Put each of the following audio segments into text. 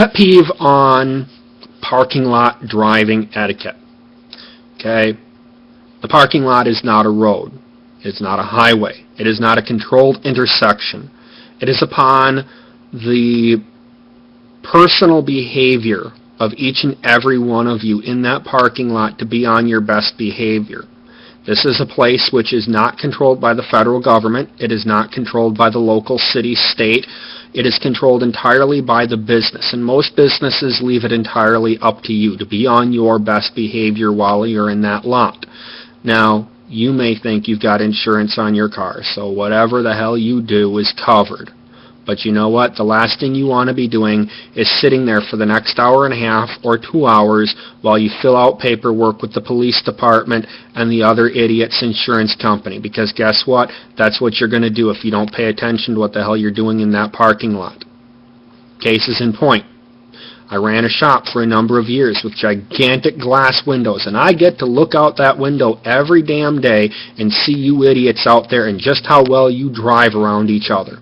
pet peeve on parking lot driving etiquette. Okay? The parking lot is not a road. It's not a highway. It is not a controlled intersection. It is upon the personal behavior of each and every one of you in that parking lot to be on your best behavior. This is a place which is not controlled by the federal government. It is not controlled by the local city, state. It is controlled entirely by the business, and most businesses leave it entirely up to you to be on your best behavior while you're in that lot. Now, you may think you've got insurance on your car, so whatever the hell you do is covered. But you know what? The last thing you want to be doing is sitting there for the next hour and a half or 2 hours while you fill out paperwork with the police department and the other idiot's insurance company. Because guess what? That's what you're going to do if you don't pay attention to what the hell you're doing in that parking lot. Cases in point. I ran a shop for a number of years with gigantic glass windows, and I get to look out that window every damn day and see you idiots out there and just how well you drive around each other.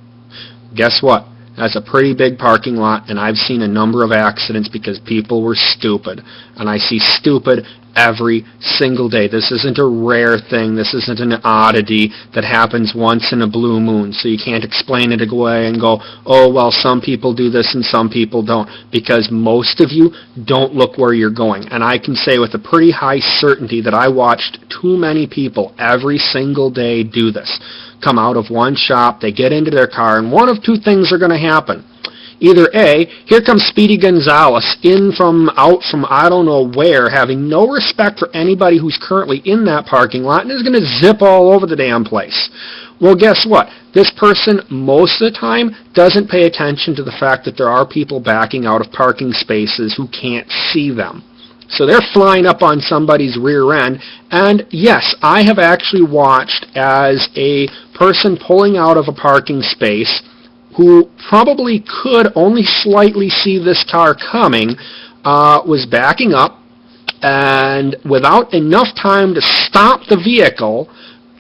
Guess what? That's a pretty big parking lot, and I've seen a number of accidents because people were stupid. And I see stupid every single day. This isn't a rare thing. This isn't an oddity that happens once in a blue moon. So you can't explain it away and go, oh, well, some people do this and some people don't. Because most of you don't look where you're going. And I can say with a pretty high certainty that I watched too many people every single day do this. Come out of one shop, they get into their car, and one of two things are going to happen. Either A, here comes Speedy Gonzales out from I don't know where, having no respect for anybody who's currently in that parking lot, and is going to zip all over the damn place. Well, guess what? This person, most of the time, doesn't pay attention to the fact that there are people backing out of parking spaces who can't see them. So they're flying up on somebody's rear end, and yes, I have actually watched as a person pulling out of a parking space who probably could only slightly see this car coming, was backing up, and without enough time to stop the vehicle,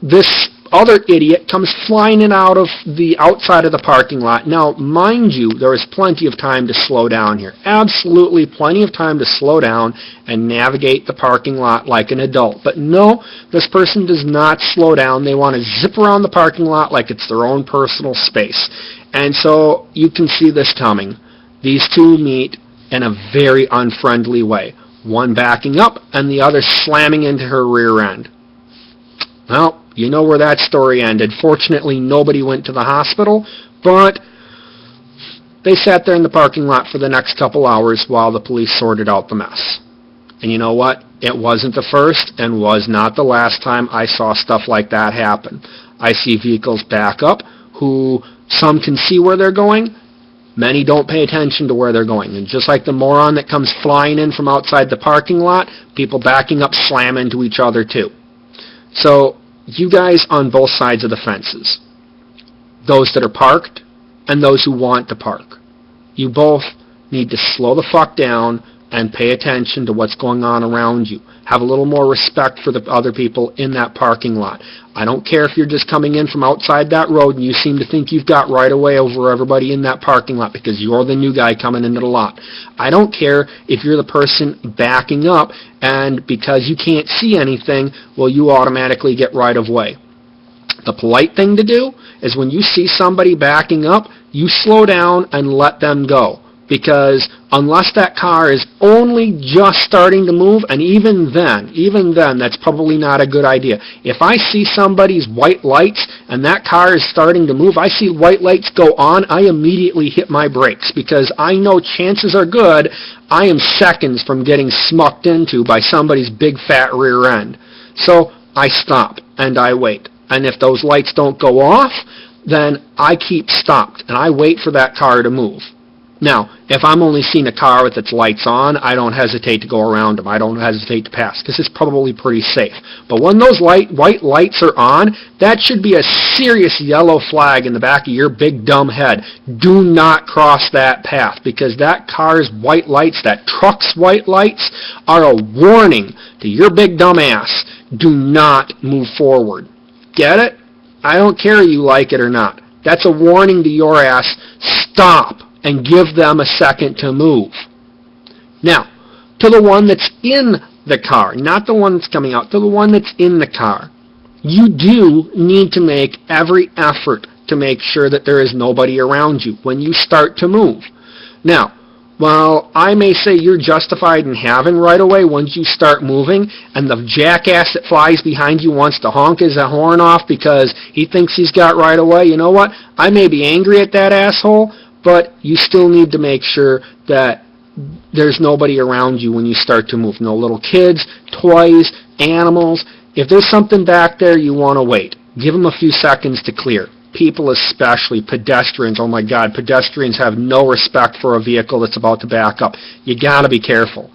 this other idiot comes flying in out of the outside of the parking lot. Now, mind you, there is plenty of time to slow down here. Absolutely plenty of time to slow down and navigate the parking lot like an adult. But no, this person does not slow down. They want to zip around the parking lot like it's their own personal space. And so you can see this coming. These two meet in a very unfriendly way. One backing up and the other slamming into her rear end. Well, you know where that story ended. Fortunately, nobody went to the hospital, but they sat there in the parking lot for the next couple hours while the police sorted out the mess. And you know what? It wasn't the first and was not the last time I saw stuff like that happen. I see vehicles back up who some can see where they're going. Many don't pay attention to where they're going. And just like the moron that comes flying in from outside the parking lot, people backing up slam into each other too. So, you guys on both sides of the fences, those that are parked and those who want to park, you both need to slow the fuck down and pay attention to what's going on around you. Have a little more respect for the other people in that parking lot. I don't care if you're just coming in from outside that road and you seem to think you've got right away over everybody in that parking lot because you're the new guy coming into the lot. I don't care if you're the person backing up and because you can't see anything, well, you automatically get right of way. The polite thing to do is when you see somebody backing up, you slow down and let them go. Because unless that car is only just starting to move, and even then, that's probably not a good idea. If I see somebody's white lights and that car is starting to move, I see white lights go on, I immediately hit my brakes because I know chances are good I am seconds from getting smucked into by somebody's big fat rear end. So I stop and I wait. And if those lights don't go off, then I keep stopped and I wait for that car to move. Now, if I'm only seeing a car with its lights on, I don't hesitate to go around them. I don't hesitate to pass because it's probably pretty safe. But when those white lights are on, that should be a serious yellow flag in the back of your big dumb head. Do not cross that path because that car's white lights, that truck's white lights, are a warning to your big dumb ass. Do not move forward. Get it? I don't care if you like it or not. That's a warning to your ass. Stop. and give them a second to move. Now, to the one that's in the car, not the one that's coming out, to the one that's in the car, you do need to make every effort to make sure that there is nobody around you when you start to move. Now, while I may say you're justified in having right away once you start moving, and the jackass that flies behind you wants to honk his horn off because he thinks he's got right away, you know what? I may be angry at that asshole, but you still need to make sure that there's nobody around you when you start to move. No little kids, toys, animals. If there's something back there, you want to wait. Give them a few seconds to clear. People especially, pedestrians, oh my God, pedestrians have no respect for a vehicle that's about to back up. You got to be careful.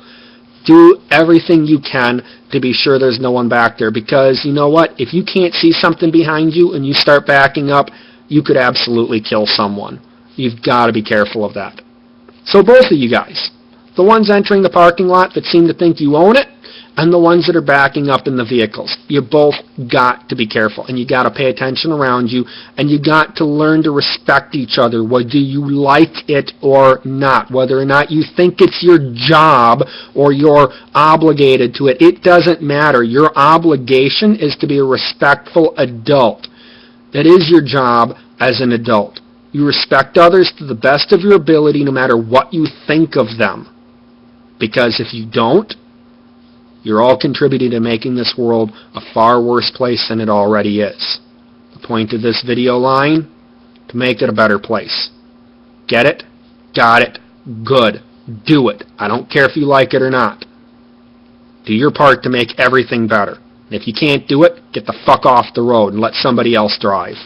Do everything you can to be sure there's no one back there, because you know what? If you can't see something behind you and you start backing up, you could absolutely kill someone. You've got to be careful of that. So both of you guys, the ones entering the parking lot that seem to think you own it, and the ones that are backing up in the vehicles, you both got to be careful, and you got to pay attention around you, and you got to learn to respect each other, whether you like it or not, whether or not you think it's your job or you're obligated to it. It doesn't matter. Your obligation is to be a respectful adult. That is your job as an adult. You respect others to the best of your ability no matter what you think of them. Because if you don't, you're all contributing to making this world a far worse place than it already is. The point of this video line, to make it a better place. Get it? Got it? Good. Do it. I don't care if you like it or not. Do your part to make everything better. And if you can't do it, get the fuck off the road and let somebody else drive.